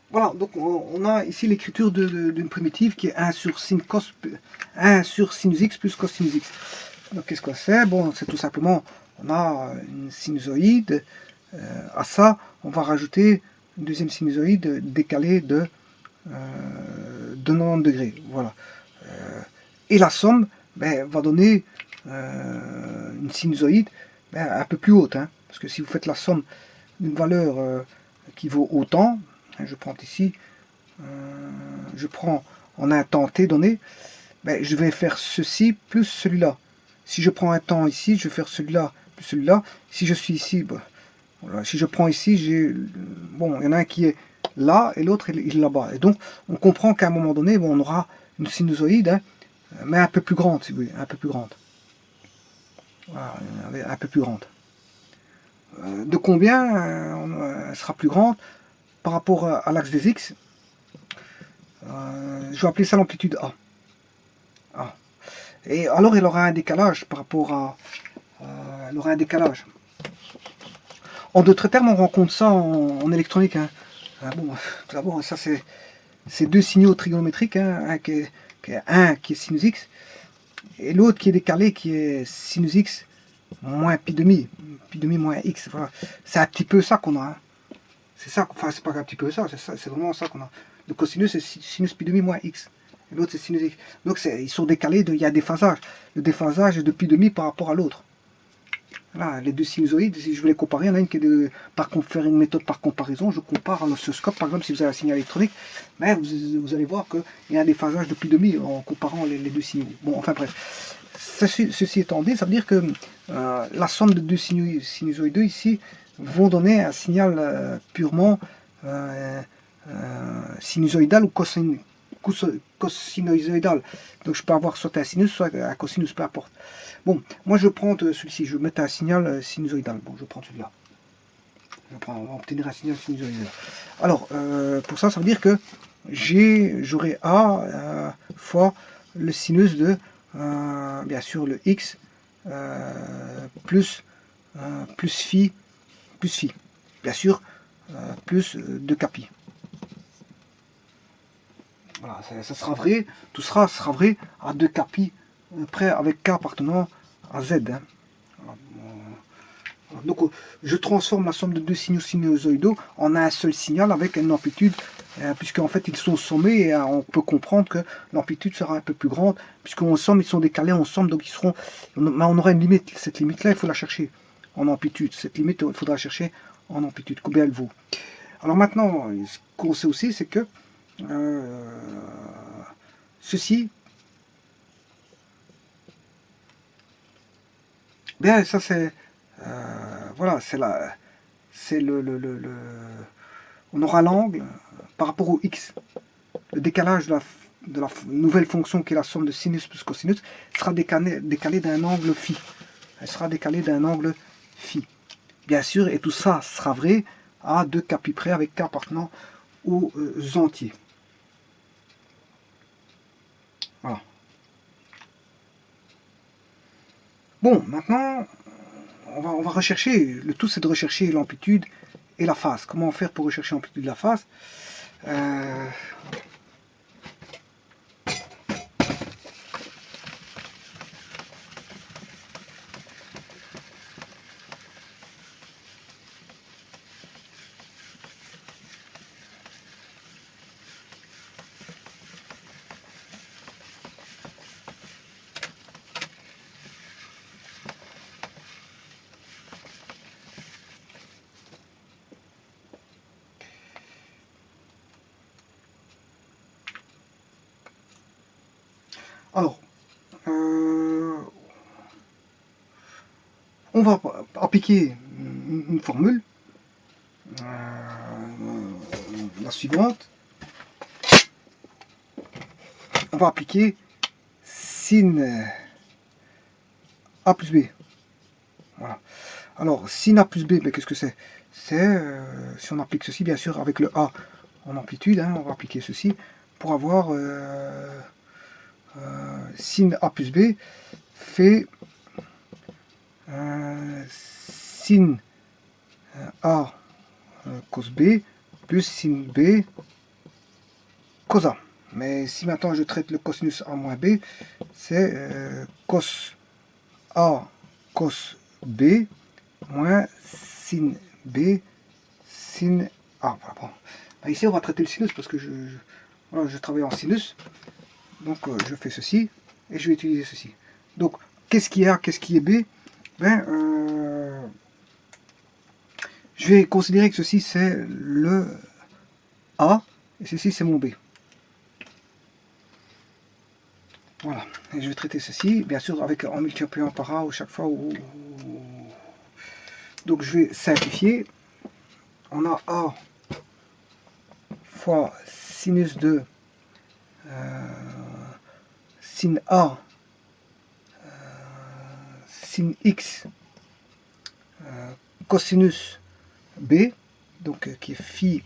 Voilà, donc on a ici l'écriture d'une primitive qui est 1 sur sin cos, 1 sur sinus x plus cosinus x. Donc qu'est-ce que c'est? Bon, c'est tout simplement, on a une sinusoïde, à ça, on va rajouter une deuxième sinusoïde décalée de 90 degrés. Voilà. Et la somme va donner une sinusoïde un peu plus haute. Hein, parce que si vous faites la somme d'une valeur qui vaut autant, hein, je prends ici, je prends en un temps t donné, je vais faire ceci plus celui-là. Si je prends un temps ici, je vais faire celui-là plus celui-là. Si je suis ici, voilà, si je prends ici, j'ai bon, il y en a un qui est là et l'autre il est là-bas. Et donc, on comprend qu'à un moment donné, on aura une sinusoïde, hein, mais un peu plus grande, si vous voulez, un peu plus grande. Voilà, un peu plus grande. De combien elle sera plus grande par rapport à l'axe des x? Je vais appeler ça l'amplitude A. A. Et alors, elle aura un décalage par rapport à... elle aura un décalage. En d'autres termes, on rencontre ça en électronique. Hein. Bon, tout d'abord, ça c'est deux signaux trigonométriques, hein, un qui est sinus x, et l'autre qui est décalé, qui est sinus x moins pi demi moins x. Voilà. C'est un petit peu ça qu'on a. Hein. C'est ça, enfin c'est pas un petit peu ça, c'est vraiment ça qu'on a. Le cosinus c'est sinus pi demi moins x. Et l'autre c'est sinus x. Donc ils sont décalés, il y a des phasages. Le déphasage est de pi demi par rapport à l'autre. Là, les deux sinusoïdes, si je veux les comparer, il y en a une qui est faire une méthode par comparaison, je compare un oscilloscope, par exemple, si vous avez un signal électronique, mais vous allez voir qu'il y a un déphasage de pi demi en comparant les deux signaux. Bon, enfin bref. Ceci étant dit, ça veut dire que la somme de deux sinusoïdes ici vont donner un signal purement sinusoïdal ou cosinoïdal. Donc je peux avoir soit un sinus, soit un cosinus, peu importe. Bon, moi je prends celui-ci, je vais mettre un signal sinusoïdal. Bon, je prends celui-là. On va obtenir un signal sinusoïdal. Alors, pour ça, ça veut dire que j'aurai A fois le sinus de, bien sûr, le X plus phi, bien sûr, plus 2 capi. Voilà, ça sera vrai, tout sera vrai à 2 capi près avec K appartenant à Z. Hein. Donc je transforme la somme de deux signaux sinusoïdaux en un seul signal avec une amplitude, puisqu'en fait ils sont sommés et on peut comprendre que l'amplitude sera un peu plus grande, puisqu'on somme, ils sont décalés ensemble, donc ils seront. On aura une limite, cette limite-là, il faut la chercher en amplitude. Cette limite, il faudra chercher en amplitude, combien elle vaut. Alors maintenant, ce qu'on sait aussi, c'est que ceci, bien ça c'est, voilà, c'est on aura l'angle par rapport au x. Le décalage de la nouvelle fonction qui est la somme de sinus plus cosinus sera décalé d'un angle phi. Elle sera décalée d'un angle phi. Bien sûr, et tout ça sera vrai à 2 capi près avec k appartenant aux entiers. Voilà. Bon, maintenant, on va rechercher, le tout c'est de rechercher l'amplitude et la phase. Comment faire pour rechercher l'amplitude et la phase Alors, on va appliquer une formule, la suivante. On va appliquer sin A plus B. Voilà. Alors, sin A plus B, qu'est-ce que c'est? C'est, si on applique ceci, bien sûr, avec le A en amplitude, hein, on va appliquer ceci pour avoir sin A plus B fait sin A cos B plus sin B cos A. Mais si maintenant je traite le cosinus A moins B, c'est cos A cos B moins sin B sin A. Voilà, bon. Bah, ici on va traiter le sinus parce que voilà, je travaille en sinus. Donc je fais ceci et je vais utiliser ceci. Donc qu'est-ce qui est A, qu'est-ce qui est B? Ben, je vais considérer que ceci c'est le A et ceci c'est mon B. Voilà, et je vais traiter ceci, bien sûr en multipliant par A chaque fois donc je vais simplifier. On a A fois sinus de sin A sin X cosinus B, donc qui est phi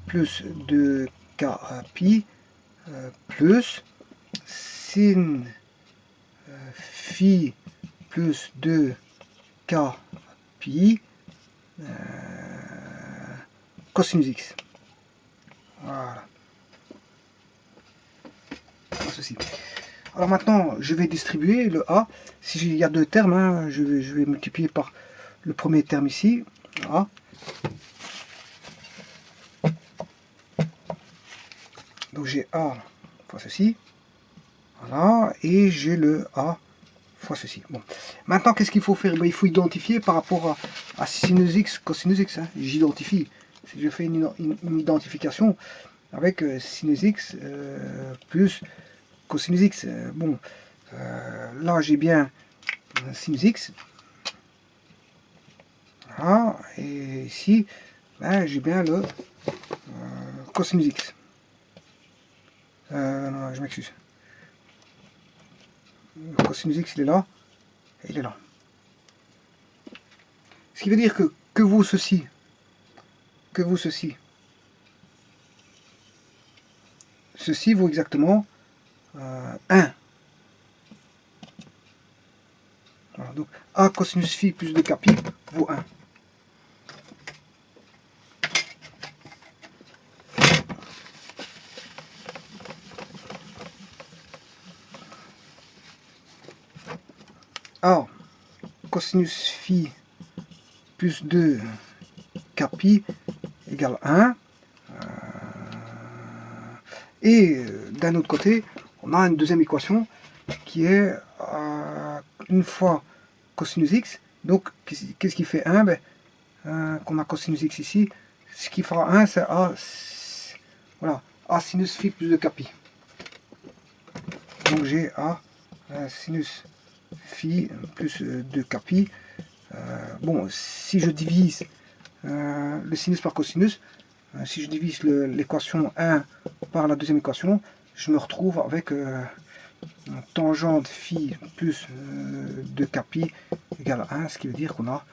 plus 2k pi plus sin phi plus 2k pi cosinus x. Voilà. Ceci. Alors maintenant, je vais distribuer le A. Si il y a deux termes, hein, je vais multiplier par le premier terme ici, A. Donc j'ai A fois ceci. Voilà. Et j'ai le A fois ceci. Bon. Maintenant, qu'est-ce qu'il faut faire? Ben, il faut identifier par rapport à sinus x, cosinus x. Hein. J'identifie. Si je fais une identification avec sinus x plus cosinus x. Bon, là j'ai bien sinus x. Voilà. Et ici, ben, j'ai bien le cosinus x. Non, je m'excuse. Le cosinus x, il est là. Et il est là. Ce qui veut dire que vous ceci, ceci vaut exactement 1. Voilà, donc A cosinus phi plus 2 pi vaut 1. A cosinus phi plus 2 pi égale 1. Et d'un autre côté, on a une deuxième équation qui est une fois cosinus x. Donc, qu'est-ce qui fait 1? Ben, qu'on a cosinus x ici. Ce qui fera 1, c'est A, voilà, A sinus phi plus 2 pi. Donc j'ai A sinus phi plus 2 pi. Bon, si je divise le sinus par cosinus, si je divise l'équation 1 par la deuxième équation, je me retrouve avec tangente phi plus 2 pi égale 1, ce qui veut dire qu'on a...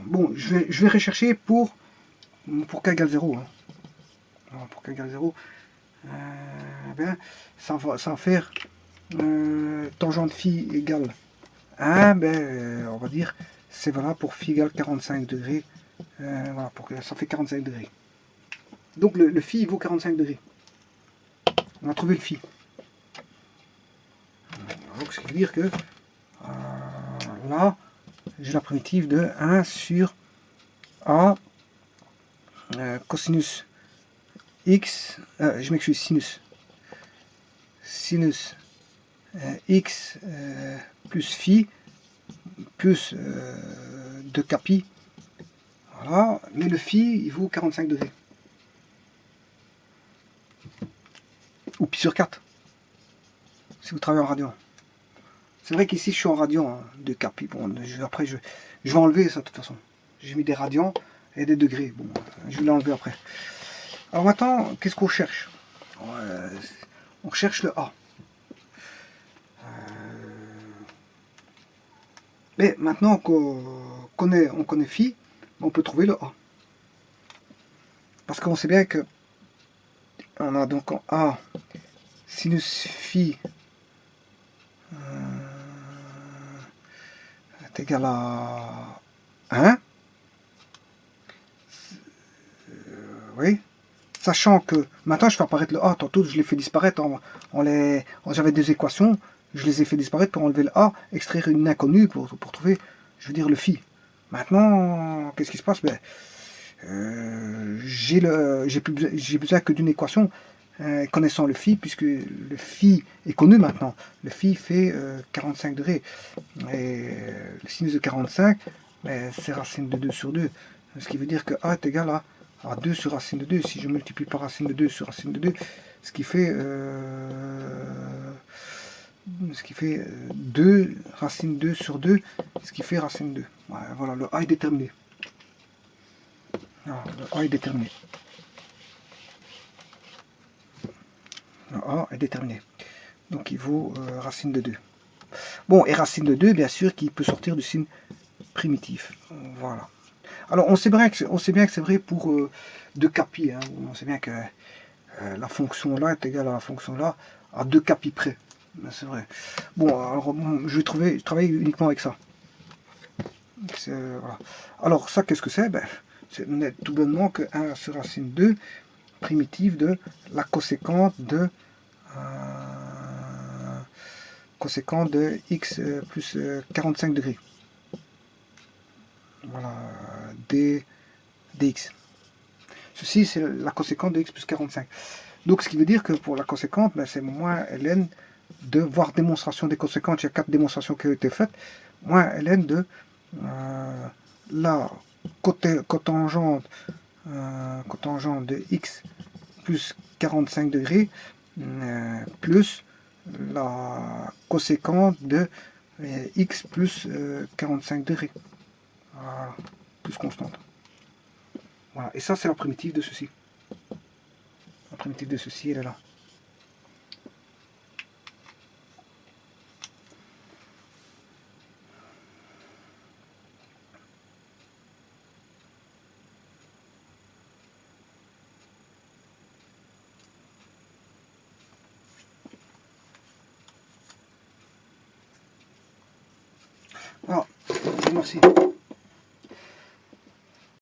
bon, je vais rechercher pour k égale 0. Hein. Alors, pour k égale 0, ben, ça va faire tangente phi égale 1, ben, on va dire c'est valable pour phi égale 45 degrés. Voilà, ça fait 45 degrés. Donc le phi il vaut 45 degrés. On a trouvé le phi. Donc ce qui veut dire que là, j'ai la primitive de 1 sur A cosinus x, je m'excuse, sinus x plus phi plus 2 pi. Voilà, mais le phi il vaut 45 degrés. Ou pi sur 4, si vous travaillez en radian. C'est vrai qu'ici je suis en radian, hein, de pi. Bon, après je vais enlever ça de toute façon. J'ai mis des radians et des degrés. Bon, je vais l'enlever après. Alors maintenant, qu'est-ce qu'on cherche? On cherche le A. Mais maintenant qu'on connaît phi, on peut trouver le A. Parce qu'on sait bien que on a donc A sinus phi est égal à 1. sachant que maintenant je fais apparaître le A, tantôt je l'ai fait disparaître j'avais des équations, je les ai fait disparaître pour enlever le A, extraire une inconnue pour trouver, je veux dire, le phi. Maintenant, qu'est-ce qui se passe? Ben, j'ai besoin que d'une équation connaissant le phi, puisque le phi est connu maintenant. Le phi fait 45 degrés. Et le sinus de 45, ben, c'est racine de 2 sur 2. Ce qui veut dire que A est égal à 2 sur racine de 2. Si je multiplie par racine de 2 sur racine de 2, ce qui fait 2 racine 2 sur 2, ce qui fait racine 2. Ouais, voilà, le A est déterminé. Alors, le A est déterminé. Le A est déterminé. Donc il vaut racine de 2. Bon, et racine de 2, bien sûr, qui peut sortir du signe primitif. Voilà. Alors, on sait bien que c'est vrai pour 2 capis. Hein. On sait bien que la fonction là est égale à la fonction là à 2 capis près. C'est vrai. Bon, alors, je travaille uniquement avec ça. Voilà. Alors, ça, qu'est-ce que c'est? Ben, c'est tout bonnement que 1 sur racine 2 primitive de la coséquente de x plus 45 degrés. Voilà, dx. Ceci, c'est la coséquente de x plus 45. Donc, ce qui veut dire que pour la coséquente, ben, c'est moins ln de voir démonstration des coséquentes. Il y a 4 démonstrations qui ont été faites. Moins ln de la cotangente de x plus 45 degrés plus la coséquente de x plus 45 degrés. Voilà, plus constante. Voilà, et ça c'est la primitive de ceci. La primitive de ceci, elle est là. Voilà, merci.